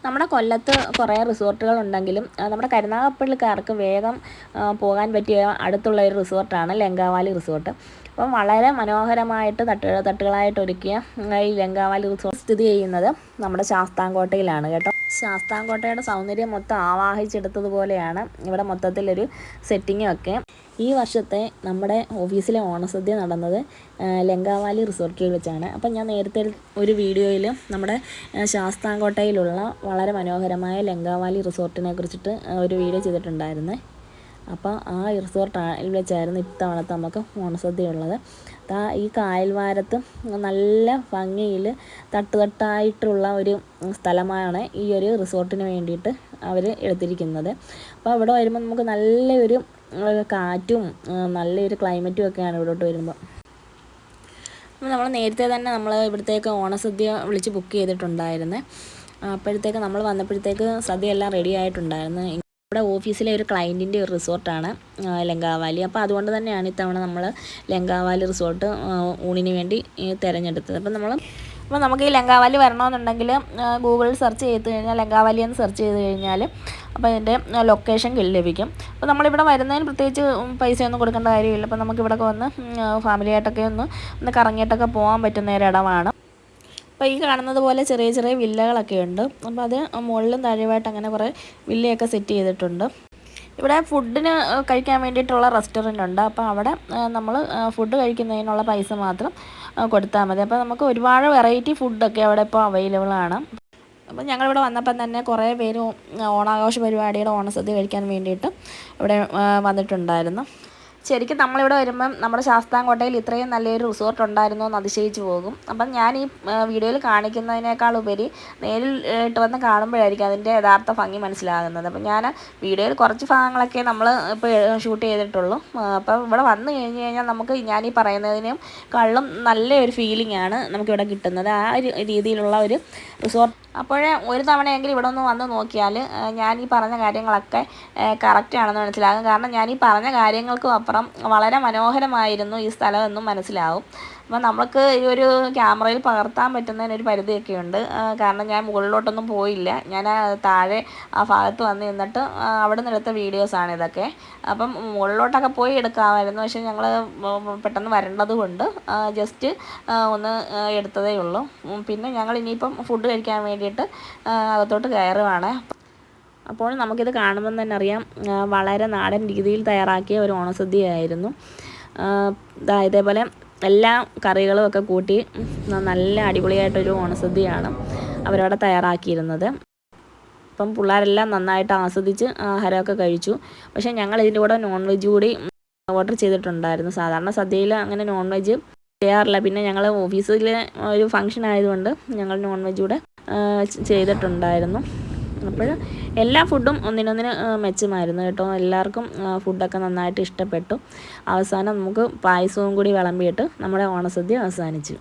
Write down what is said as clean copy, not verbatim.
നമ്മുടെ കൊല്ലത്ത് കുറേ റിസോർട്ടുകളുണ്ടെങ്കിലും നമ്മുടെ കരുനാഗപ്പള്ളിക്കാർക്ക് വേഗം പോകാൻ പറ്റിയ അടുത്തുള്ള ഒരു റിസോർട്ടാണ് ലങ്കാവാലി റിസോർട്ട്. അപ്പം വളരെ മനോഹരമായിട്ട് തട്ടുകളായിട്ട് ഒരുക്കിയ ഈ ലങ്കാവാലി റിസോർട്ട് സ്ഥിതി ചെയ്യുന്നത് നമ്മുടെ ശാസ്താംകോട്ടയിലാണ് കേട്ടോ. ശാസ്താംകോട്ടയുടെ സൗന്ദര്യം മൊത്തം ആവാഹിച്ചെടുത്തതുപോലെയാണ് ഇവിടെ മൊത്തത്തിലൊരു സെറ്റിങ്ങും ഒക്കെ. ഈ വർഷത്തെ നമ്മുടെ ഓഫീസിലെ ഓണസദ്യ നടന്നത് ലങ്കാവാലി റിസോർട്ടിൽ വെച്ചാണ്. അപ്പം ഞാൻ നേരത്തെ ഒരു വീഡിയോയിൽ നമ്മുടെ ശാസ്താംകോട്ടയിലുള്ള വളരെ മനോഹരമായ ലങ്കാവാലി റിസോർട്ടിനെ കുറിച്ചിട്ട് ഒരു വീഡിയോ ചെയ്തിട്ടുണ്ടായിരുന്നു. അപ്പോൾ ആ റിസോർട്ടിൽ വെച്ചായിരുന്നു ഇത്തവണത്തെ നമുക്ക് ഓണസദ്യ ഉള്ളത്. ഈ കായൽവാരത്ത് നല്ല ഭംഗിയിൽ തട്ടുതട്ടായിട്ടുള്ള ഒരു സ്ഥലമാണ് ഈ ഒരു റിസോർട്ടിന് വേണ്ടിയിട്ട് അവർ എടുത്തിരിക്കുന്നത്. അപ്പോൾ അവിടെ വരുമ്പോൾ നമുക്ക് നല്ലൊരു കാറ്റും നല്ലൊരു ക്ലൈമറ്റും ഒക്കെയാണ് ഇവിടോട്ട് വരുമ്പോൾ. അപ്പോൾ നമ്മൾ നേരത്തെ തന്നെ നമ്മൾ ഇവിടത്തേക്ക് ഓണസദ്യ വിളിച്ച് ബുക്ക് ചെയ്തിട്ടുണ്ടായിരുന്നു. അപ്പോഴത്തേക്ക് നമ്മൾ വന്നപ്പോഴത്തേക്ക് സദ്യ എല്ലാം റെഡി ആയിട്ടുണ്ടായിരുന്നു. നമ്മുടെ ഓഫീസിലെ ഒരു ക്ലയൻറ്റിൻ്റെ ഒരു റിസോർട്ടാണ് ലങ്കാവാലി. അപ്പോൾ അതുകൊണ്ട് തന്നെയാണ് ഇത്തവണ നമ്മൾ ലങ്കാവാലി റിസോർട്ട് ഊണിന് വേണ്ടി തിരഞ്ഞെടുത്തത്. അപ്പോൾ നമുക്ക് ഈ ലങ്കാവാലി വരണമെന്നുണ്ടെങ്കിൽ ഗൂഗിളിൽ സെർച്ച് ചെയ്ത് കഴിഞ്ഞാൽ ലങ്കാവാലി എന്ന് സെർച്ച് ചെയ്ത് കഴിഞ്ഞാൽ അപ്പോൾ അതിൻ്റെ ലൊക്കേഷൻ ലഭിക്കും. അപ്പോൾ നമ്മളിവിടെ വരുന്നതിന് പ്രത്യേകിച്ച് പൈസയൊന്നും കൊടുക്കേണ്ട കാര്യമില്ല. അപ്പോൾ നമുക്കിവിടെയൊക്കെ വന്ന് ഫാമിലിയായിട്ടൊക്കെ ഒന്ന് കറങ്ങിയിട്ടൊക്കെ പോകാൻ പറ്റുന്ന ഒരിടമാണ്. അപ്പോൾ ഈ കാണുന്നത് പോലെ ചെറിയ ചെറിയ വില്ലകളൊക്കെ ഉണ്ട്. അപ്പോൾ അത് മുകളിലും താഴെയായിട്ട് അങ്ങനെ കുറേ വില്ലയൊക്കെ സെറ്റ് ചെയ്തിട്ടുണ്ട്. ഇവിടെ ഫുഡിന് കഴിക്കാൻ വേണ്ടിയിട്ടുള്ള റെസ്റ്റോറൻ്റ് ഉണ്ട്. അപ്പോൾ അവിടെ നമ്മൾ ഫുഡ് കഴിക്കുന്നതിനുള്ള പൈസ മാത്രം കൊടുത്താൽ മതി. അപ്പോൾ നമുക്ക് ഒരുപാട് വെറൈറ്റി ഫുഡൊക്കെ അവിടെ ഇപ്പോൾ അവൈലബിൾ ആണ്. അപ്പോൾ ഞങ്ങളിവിടെ വന്നപ്പം തന്നെ കുറേ പേര് ഓണാഘോഷ പരിപാടിയുടെ ഓണസദ്യ കഴിക്കാൻ വേണ്ടിയിട്ട് ഇവിടെ വന്നിട്ടുണ്ടായിരുന്നു. ശരിക്കും നമ്മളിവിടെ വരുമ്പം നമ്മുടെ ശാസ്താംകോട്ടയിൽ ഇത്രയും നല്ലൊരു റിസോർട്ട് ഉണ്ടായിരുന്നോ എന്ന് അതിശയിച്ച് പോകും. അപ്പം ഞാൻ ഈ വീഡിയോയിൽ കാണിക്കുന്നതിനേക്കാളുപരി നേരിട്ട് വന്ന് കാണുമ്പോഴായിരിക്കും അതിൻ്റെ യഥാർത്ഥ ഭംഗി മനസ്സിലാകുന്നത്. അപ്പം ഞാൻ വീഡിയോയിൽ കുറച്ച് ഭാഗങ്ങളൊക്കെ നമ്മൾ ഇപ്പോൾ ഷൂട്ട് ചെയ്തിട്ടുള്ളൂ. അപ്പം ഇവിടെ വന്നു കഴിഞ്ഞ് കഴിഞ്ഞാൽ നമുക്ക് ഞാൻ ഈ പറയുന്നതിനും കള്ളും നല്ലൊരു ഫീലിംഗ് ആണ് നമുക്കിവിടെ കിട്ടുന്നത്. ആ ഒരു രീതിയിലുള്ള ഒരു റിസോർട്ട്. അപ്പോഴേ ഒരു തവണയെങ്കിലും ഇവിടെ ഒന്ന് വന്ന് നോക്കിയാൽ ഞാൻ ഈ പറഞ്ഞ കാര്യങ്ങളൊക്കെ കറക്റ്റാണെന്ന് മനസ്സിലാകും. കാരണം ഞാൻ ഈ പറഞ്ഞ കാര്യങ്ങൾക്കും അപ്പുറം വളരെ മനോഹരമായിരുന്നു ഈ സ്ഥലം എന്നും മനസ്സിലാവും. അപ്പോൾ നമുക്ക് ഈ ഒരു ക്യാമറയിൽ പകർത്താൻ പറ്റുന്നതിനൊരു പരിധിയൊക്കെ ഉണ്ട്. കാരണം ഞാൻ മുകളിലോട്ടൊന്നും പോയില്ല. ഞാൻ താഴെ ആ ഭാഗത്ത് വന്ന് നിന്നിട്ട് അവിടെ നിന്നെടുത്ത വീഡിയോസാണ് ഇതൊക്കെ. അപ്പം മുകളിലോട്ടൊക്കെ പോയി എടുക്കാമായിരുന്നു. പക്ഷേ ഞങ്ങൾ പെട്ടെന്ന് വരേണ്ടത് കൊണ്ട് ജസ്റ്റ് ഒന്ന് എടുത്തതേ ഉള്ളൂ. പിന്നെ ഞങ്ങൾ ഇനിയിപ്പം ഫുഡ് കഴിക്കാൻ വേണ്ടിയിട്ട് അകത്തോട്ട് കയറുവാണ്. അപ്പോൾ നമുക്കിത് കാണുമ്പം തന്നെ അറിയാം വളരെ നാടൻ രീതിയിൽ തയ്യാറാക്കിയ ഒരു ഓണസദ്യയായിരുന്നു. ഇതേപോലെ എല്ലാ കറികളും ഒക്കെ കൂട്ടി നല്ല അടിപൊളിയായിട്ടൊരു ഓണസദ്യയാണ് അവരവിടെ തയ്യാറാക്കിയിരുന്നത്. അപ്പം പിള്ളേരെല്ലാം നന്നായിട്ട് ആസ്വദിച്ച് ആഹാരമൊക്കെ കഴിച്ചു. പക്ഷേ ഞങ്ങൾ ഇതിൻ്റെ കൂടെ നോൺ വെജ് കൂടി ഓർഡർ ചെയ്തിട്ടുണ്ടായിരുന്നു. സാധാരണ സദ്യയിൽ അങ്ങനെ നോൺ വെജ് ചെയ്യാറില്ല. പിന്നെ ഞങ്ങൾ ഓഫീസിലെ ഒരു ഫംഗ്ഷൻ ആയതുകൊണ്ട് ഞങ്ങൾ നോൺ വെജ് കൂടെ ചെയ്തിട്ടുണ്ടായിരുന്നു. അപ്പോൾ എല്ലാ ഫുഡും ഒന്നിനൊന്നിന് മെച്ചമായിരുന്നു കേട്ടോ. എല്ലാവർക്കും ഫുഡൊക്കെ നന്നായിട്ട് ഇഷ്ടപ്പെട്ടു. അവസാനം നമുക്ക് പായസവും കൂടി വിളമ്പിയിട്ട് നമ്മുടെ ഓണസദ്യ അവസാനിച്ചു.